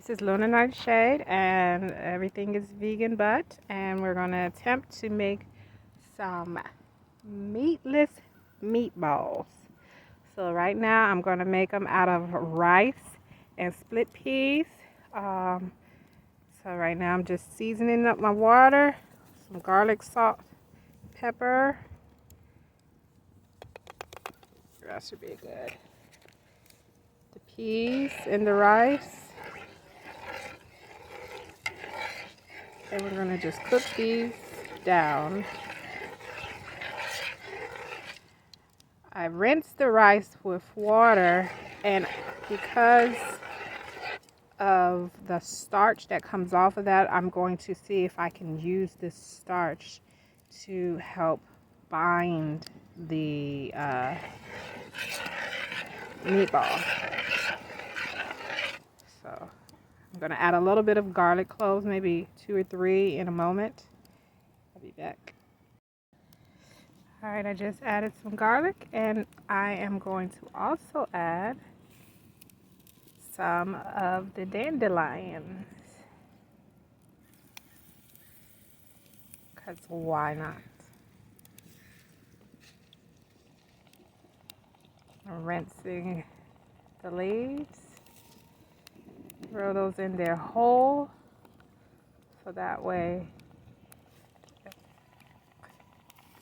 This is Luna Nightshade, and everything is vegan and we're going to attempt to make some meatless meatballs. So right now I'm going to make them out of rice and split peas. So right now I'm just seasoning up my water, some garlic, salt, pepper. That should be good. The peas and the rice. And we're going to just cook these down. I rinsed the rice with water, and because of the starch that comes off of that, I'm going to see if I can use this starch to help bind the meatball. So I'm going to add a little bit of garlic cloves, maybe 2 or 3 in a moment. I'll be back. Alright, I just added some garlic, and I am going to also add some of the dandelions. Because why not? I'm rinsing the leaves. Throw those in there whole, so that way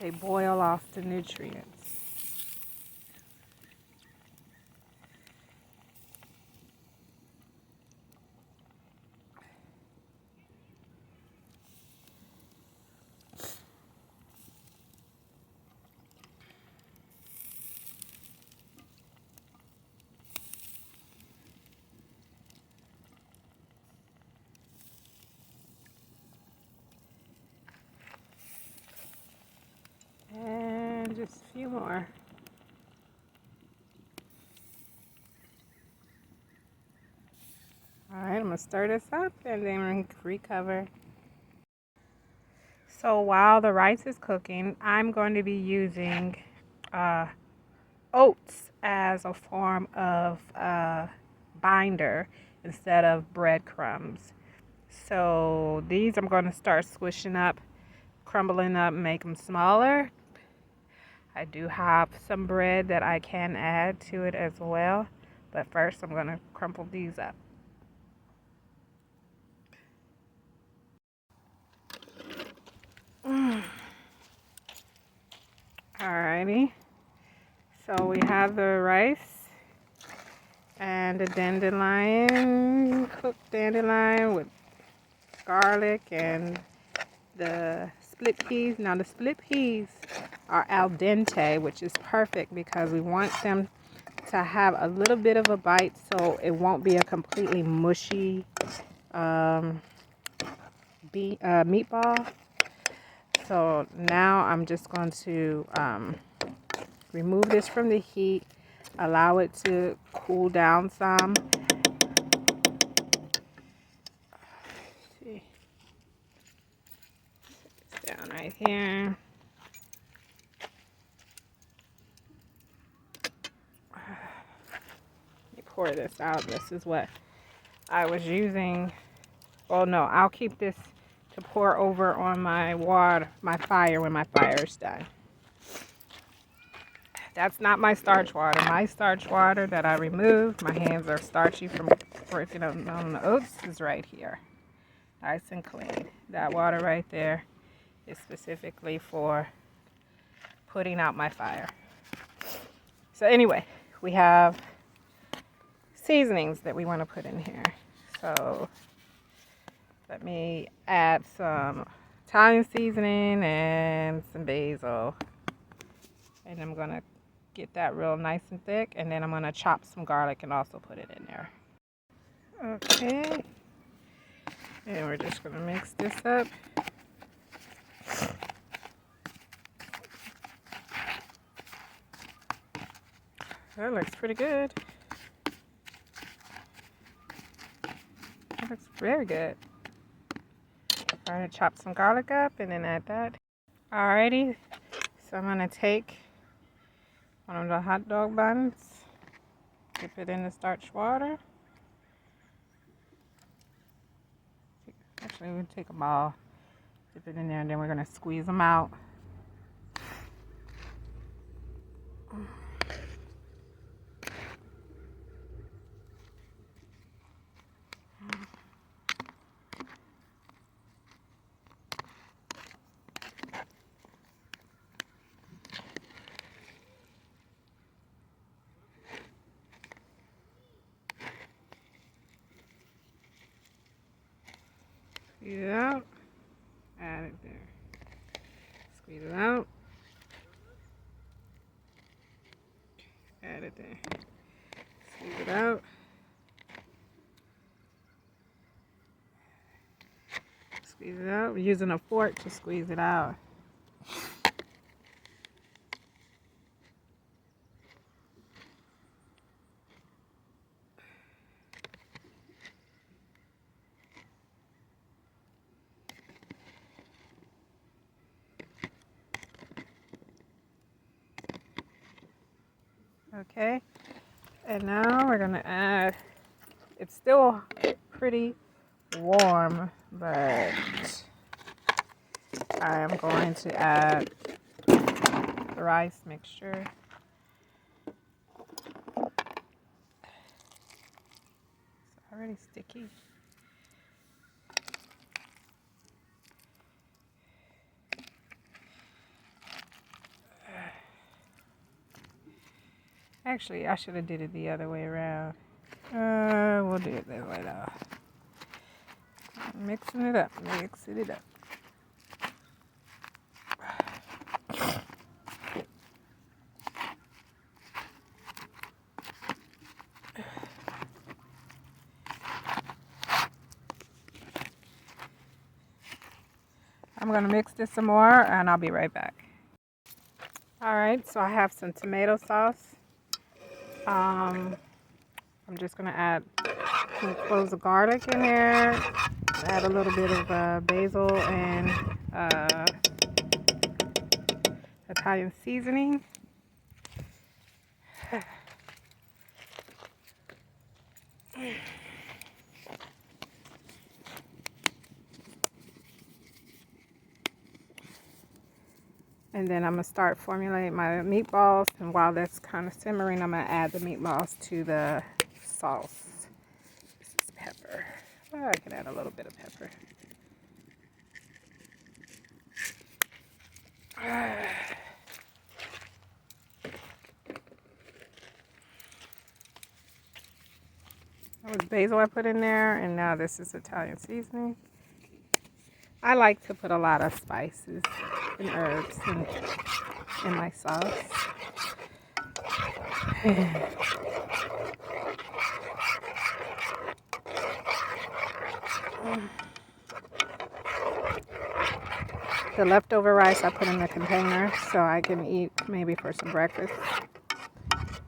they boil off the nutrients. And just a few more. Alright, I'm going to stir this up and then recover. So while the rice is cooking, I'm going to be using oats as a form of binder instead of breadcrumbs. So these I'm going to start squishing up, crumbling up, make them smaller. I do have some bread that I can add to it as well, but first I'm going to crumple these up. Alrighty, so we have the rice and the dandelion, cooked dandelion with garlic and the split peas. Now the split peas are al dente, which is perfect because we want them to have a little bit of a bite so it won't be a completely mushy meatball. So now I'm just going to remove this from the heat, allow it to cool down some. See, it's down right here. Let me pour this out. This is what I was using. Well, no, I'll keep this to pour over on my fire when my fire is done. That's not my starch water. My starch water that I removed, my hands are starchy from working on the oats, is right here. Nice and clean. That water right there is specifically for putting out my fire. So anyway, we have seasonings that we want to put in here. So let me add some Italian seasoning and some basil. And I'm going to get that real nice and thick. And then I'm going to chop some garlic and also put it in there. Okay. And we're just going to mix this up. That looks pretty good. That looks very good. I'm going to chop some garlic up and then add that. Alrighty, so I'm going to take one of the hot dog buns, dip it in the starch water, Actually, we'll take them all, dip it in there, and then we're going to squeeze them out. Squeeze it out, add it there. Squeeze it out, add it there. Squeeze it out. Squeeze it out. We're using a fork to squeeze it out. Okay, and now we're gonna add, it's still pretty warm, but I am going to add the rice mixture. It's already sticky. Actually, I should have did it the other way around. We'll do it that way though. Mixing it up, mixing it up. I'm gonna mix this some more and I'll be right back. Alright, so I have some tomato sauce. I'm just gonna add some cloves of garlic in there, add a little bit of basil and Italian seasoning. And then I'm going to start formulating my meatballs. And while that's kind of simmering, I'm going to add the meatballs to the sauce. This is pepper. Oh, I can add a little bit of pepper. That was basil I put in there. And now this is Italian seasoning. I like to put a lot of spices and herbs in my sauce. The leftover rice I put in the container so I can eat maybe for some breakfast.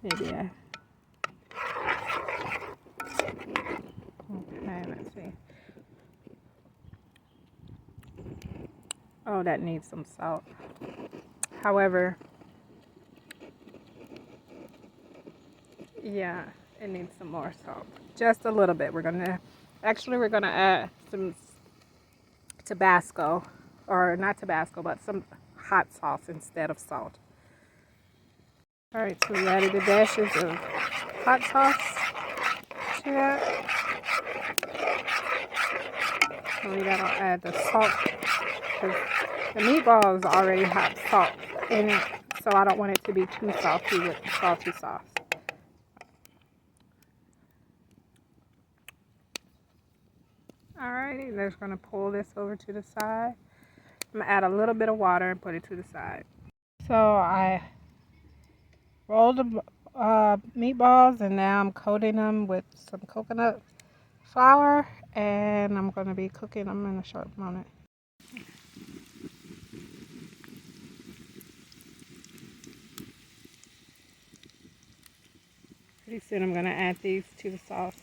Maybe okay, let's see. Oh, that needs some salt. However, yeah, it needs some more salt. Just a little bit. We're gonna add some Tabasco, or not Tabasco, but some hot sauce instead of salt. All right, so we added the dashes of hot sauce to that. So we gotta add the salt because the meatballs already have salt in it, so I don't want it to be too salty with the salty sauce. Alrighty, they're just gonna pull this over to the side. I'm gonna add a little bit of water and put it to the side. So I rolled the meatballs and now I'm coating them with some coconut flour and I'm gonna be cooking them in a short moment. Pretty soon I'm gonna add these to the sauce.